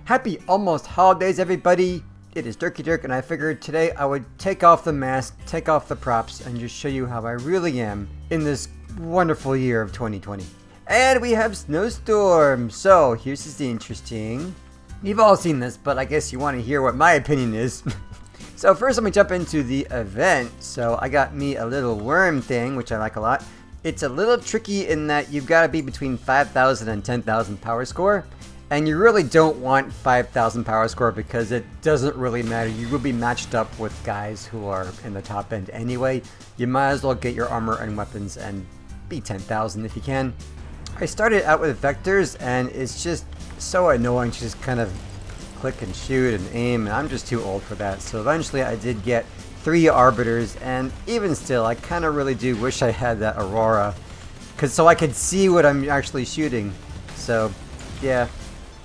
Happy almost holidays, everybody! It is Dirky Dirk, and I figured today I would take off the mask, take off the props, and just show you how I really am in this wonderful year of 2020. And we have snowstorm, so here's the interesting. You've all seen this, but I guess you want to hear what my opinion is. So first let me jump into the event. So I got me a little worm thing, which I like a lot. It's a little tricky in that you've got to be between 5,000 and 10,000 power score. And you really don't want 5,000 power score because it doesn't really matter. You will be matched up with guys who are in the top end anyway. You might as well get your armor and weapons and be 10,000 if you can. I started out with vectors and it's just so annoying to just kind of click and shoot and aim, and I'm just too old for that. So eventually I did get 3 arbiters, and even still I kind of really do wish I had that aurora so I could see what I'm actually shooting. So yeah.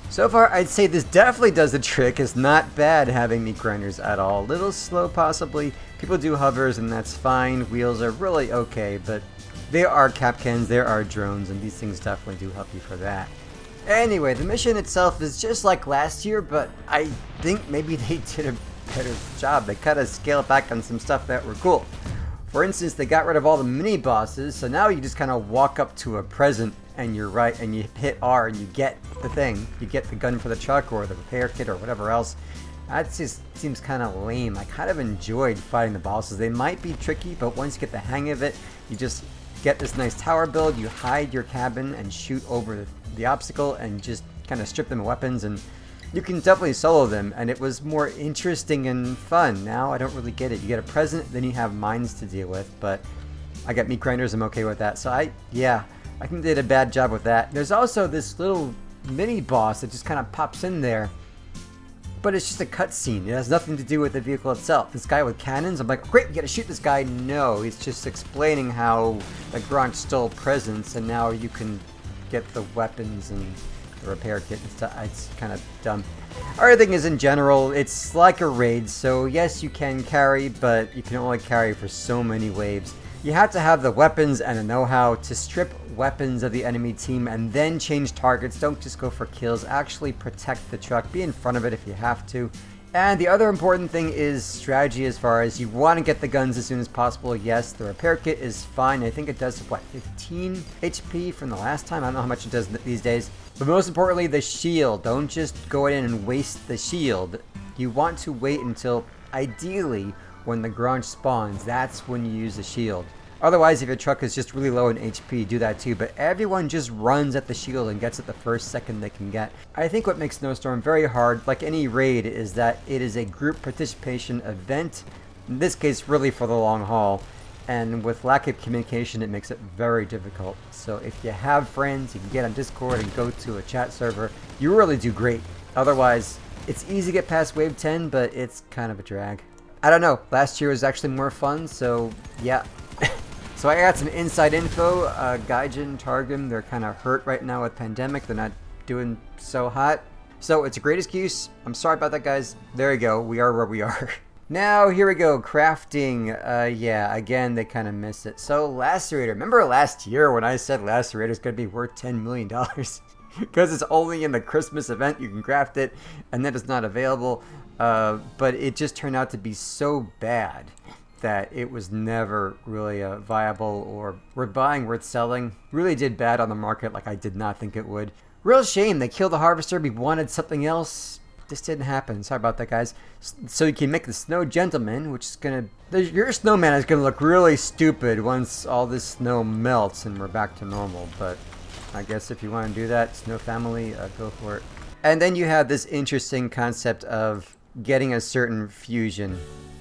So far, I'd say this definitely does the trick. It's not bad having meat grinders at all. A little slow, possibly. People do hovers, and that's fine. Wheels are really okay, but there are capcans, there are drones, and these things definitely do help you for that. Anyway, the mission itself is just like last year, but I think maybe they did a better job. They kind of scaled back on some stuff that were cool. For instance, they got rid of all the mini bosses, so now you just kind of walk up to a present and you're right, and you hit R and you get the thing. You get the gun for the truck or the repair kit or whatever else. That just seems kind of lame. I kind of enjoyed fighting the bosses. They might be tricky, but once you get the hang of it, you just get this nice tower build, you hide your cabin and shoot over the obstacle and just kind of strip them of weapons, and you can definitely solo them, and it was more interesting and fun. Now I don't really get it. You get a present, then you have mines to deal with, but I got meat grinders, I'm okay with that. So I think they did a bad job with that. There's also this little mini boss that just kind of pops in there, but it's just a cutscene. It has nothing to do with the vehicle itself. This guy with cannons, I'm like, great, we gotta shoot this guy. No, he's just explaining how the Grunch stole presents, and now you can get the weapons and the repair kit and stuff. It's kind of dumb. Other thing is, in general, it's like a raid, so yes, you can carry, but you can only carry for so many waves. You have to have the weapons and the know-how to strip weapons of the enemy team and then change targets. Don't just go for kills. Actually protect the truck. Be in front of it if you have to. And the other important thing is strategy, as far as you want to get the guns as soon as possible. Yes, the repair kit is fine. I think it does, what, 15 HP from the last time? I don't know how much it does these days. But most importantly, the shield. Don't just go in and waste the shield. You want to wait until, ideally, when the Grunch spawns. That's when you use the shield. Otherwise, if your truck is just really low in HP, do that too. But everyone just runs at the shield and gets it the first second they can get. I think what makes Snowstorm very hard, like any raid, is that it is a group participation event. In this case, really for the long haul. And with lack of communication, it makes it very difficult. So if you have friends, you can get on Discord and go to a chat server. You really do great. Otherwise, it's easy to get past wave 10, but it's kind of a drag. I don't know. Last year was actually more fun, so yeah. So I got some inside info. Gaijin, Targum, they're kind of hurt right now with pandemic. They're not doing so hot. So it's a great excuse. I'm sorry about that, guys. There you go. We are where we are. Now, here we go. Crafting. Yeah, again, they kind of missed it. So Lacerator. Remember last year when I said Lacerator is going to be worth $10 million? Because it's only in the Christmas event you can craft it, and then it's not available. But it just turned out to be so bad that it was never really viable or worth selling. Really did bad on the market like I did not think it would. Real shame. They killed the harvester. We wanted something else. This didn't happen. Sorry about that, guys. So you can make the snow gentleman, which is gonna... Your snowman is gonna look really stupid once all this snow melts and we're back to normal. But I guess if you want to do that, snow family, go for it. And then you have this interesting concept of getting a certain fusion.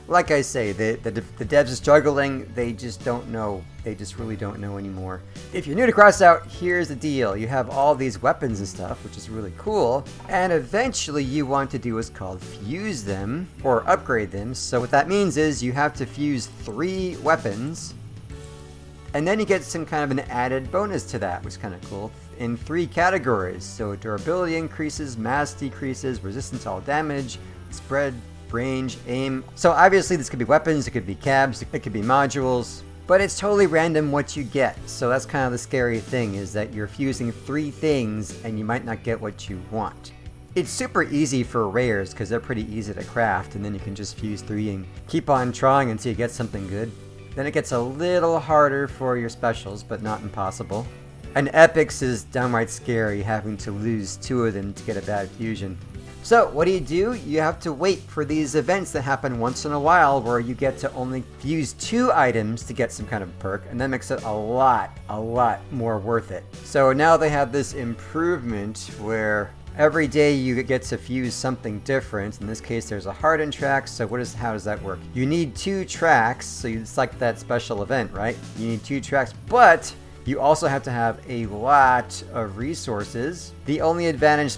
Like I say, the devs are struggling. They just don't know. They just really don't know anymore. If you're new to Crossout, here's the deal. You have all these weapons and stuff, which is really cool. And eventually you want to do what's called fuse them or upgrade them. So what that means is you have to fuse 3 weapons. And then you get some kind of an added bonus to that, which is kind of cool, in 3 categories. So durability increases, mass decreases, resistance to all damage, spread, range, aim. So obviously this could be weapons, it could be cabs, it could be modules, but it's totally random what you get. So that's kind of the scary thing, is that you're fusing 3 things and you might not get what you want. It's super easy for rares because they're pretty easy to craft, and then you can just fuse 3 and keep on trying until you get something good. Then it gets a little harder for your specials, but not impossible. And epics is downright scary, having to lose 2 of them to get a bad fusion. So what do? You have to wait for these events that happen once in a while where you get to only use 2 items to get some kind of perk, and that makes it a lot more worth it. So now they have this improvement where every day you get to fuse something different. In this case, there's a hardened track. So how does that work? You need 2 tracks. So it's like that special event, right? You need 2 tracks, but you also have to have a lot of resources. The only advantage,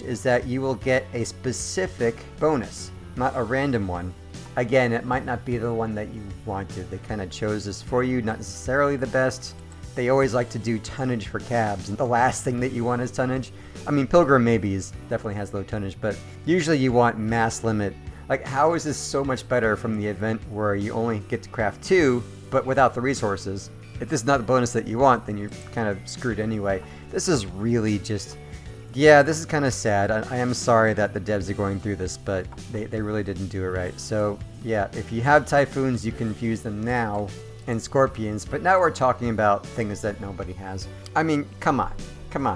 is that you will get a specific bonus, not a random one. Again, it might not be the one that you wanted. They kind of chose this for you, not necessarily the best. They always like to do tonnage for cabs, and the last thing that you want is tonnage. I mean, Pilgrim definitely has low tonnage, but usually you want mass limit. Like, how is this so much better from the event where you only get to craft 2, but without the resources? If this is not the bonus that you want, then you're kind of screwed anyway. This is really just... Yeah, this is kind of sad. I am sorry that the devs are going through this, but they really didn't do it right. So, yeah, if you have Typhoons, you can fuse them now, and Scorpions, but now we're talking about things that nobody has. I mean, come on.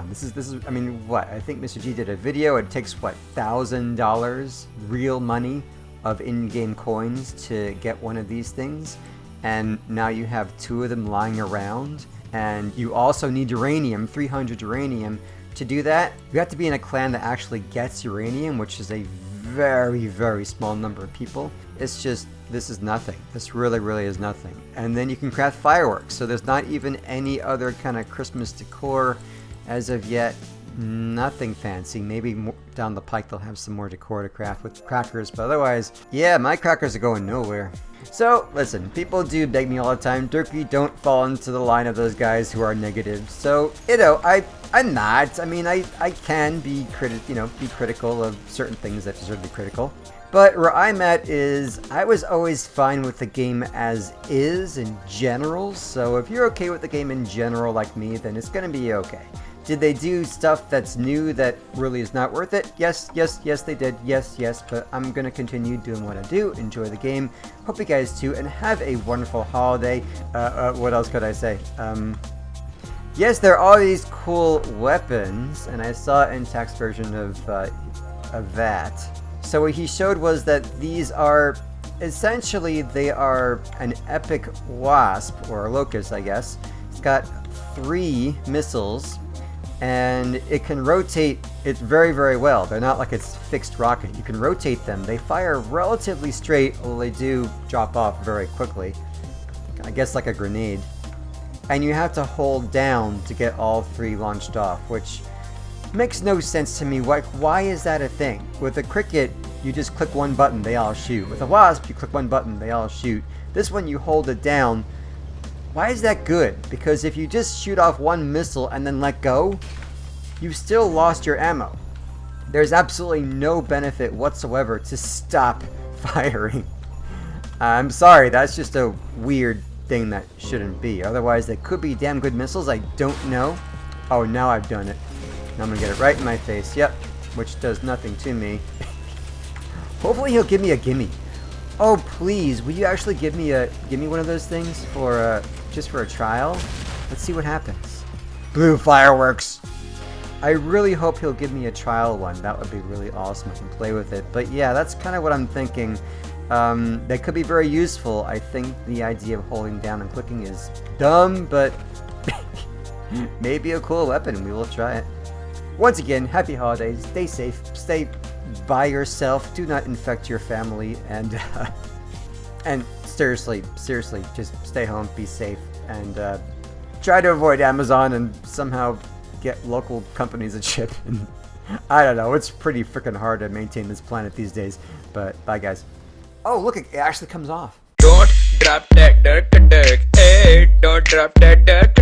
This is, I mean, what? I think Mr. G did a video. It takes, what, $1,000 real money of in-game coins to get one of these things? And now you have 2 of them lying around, and you also need uranium, 300 uranium. To do that, you have to be in a clan that actually gets uranium, which is a very small number of people. It's just, this is nothing. This really is nothing. And then you can craft fireworks, so there's not even any other kind of Christmas decor as of yet. Nothing fancy. Maybe down the pike they'll have some more decor to craft with crackers, but otherwise, yeah, my crackers are going nowhere. So, listen, people do beg me all the time, Dirky, don't fall into the line of those guys who are negative. So, you know, I'm not. I mean, I can be critical of certain things that deserve to be critical. But where I'm at is, I was always fine with the game as is in general. So if you're okay with the game in general like me, then it's going to be okay. Did they do stuff that's new that really is not worth it? Yes, they did. Yes, but I'm going to continue doing what I do, enjoy the game. Hope you guys too, and have a wonderful holiday. What else could I say? Yes, there are these cool weapons, and I saw in text version of that. So what he showed was that these are, essentially, they are an epic wasp, or a locust, I guess. It's got 3 missiles, and it can rotate it very well. They're not like it's fixed rocket. You can rotate them. They fire relatively straight, although they do drop off very quickly. I guess like a grenade. And you have to hold down to get all 3 launched off, which makes no sense to me. Why is that a thing? With a cricket, you just click one button, they all shoot. With a wasp, you click one button, they all shoot. This one, you hold it down. Why is that good? Because if you just shoot off one missile and then let go, you've still lost your ammo. There's absolutely no benefit whatsoever to stop firing. I'm sorry, that's just a weird thing that shouldn't be. Otherwise, they could be damn good missiles. I don't know. Oh, now I've done it. Now I'm gonna get it right in my face. Yep, which does nothing to me. Hopefully he'll give me a gimme. Oh please, will you actually give me one of those things for just for a trial? Let's see what happens. Blue fireworks. I really hope he'll give me a trial one. That would be really awesome. I can play with it. But yeah, that's kind of what I'm thinking. That could be very useful. I think the idea of holding down and clicking is dumb, but maybe a cool weapon. We will try it. Once again, happy holidays. Stay safe. Stay by yourself. Do not infect your family. And seriously, just stay home. Be safe. And try to avoid Amazon and somehow get local companies a chip. And I don't know. It's pretty freaking hard to maintain this planet these days. But bye, guys. Oh, look, it actually comes off. Don't drop that Dirk, hey, don't drop that Dirk.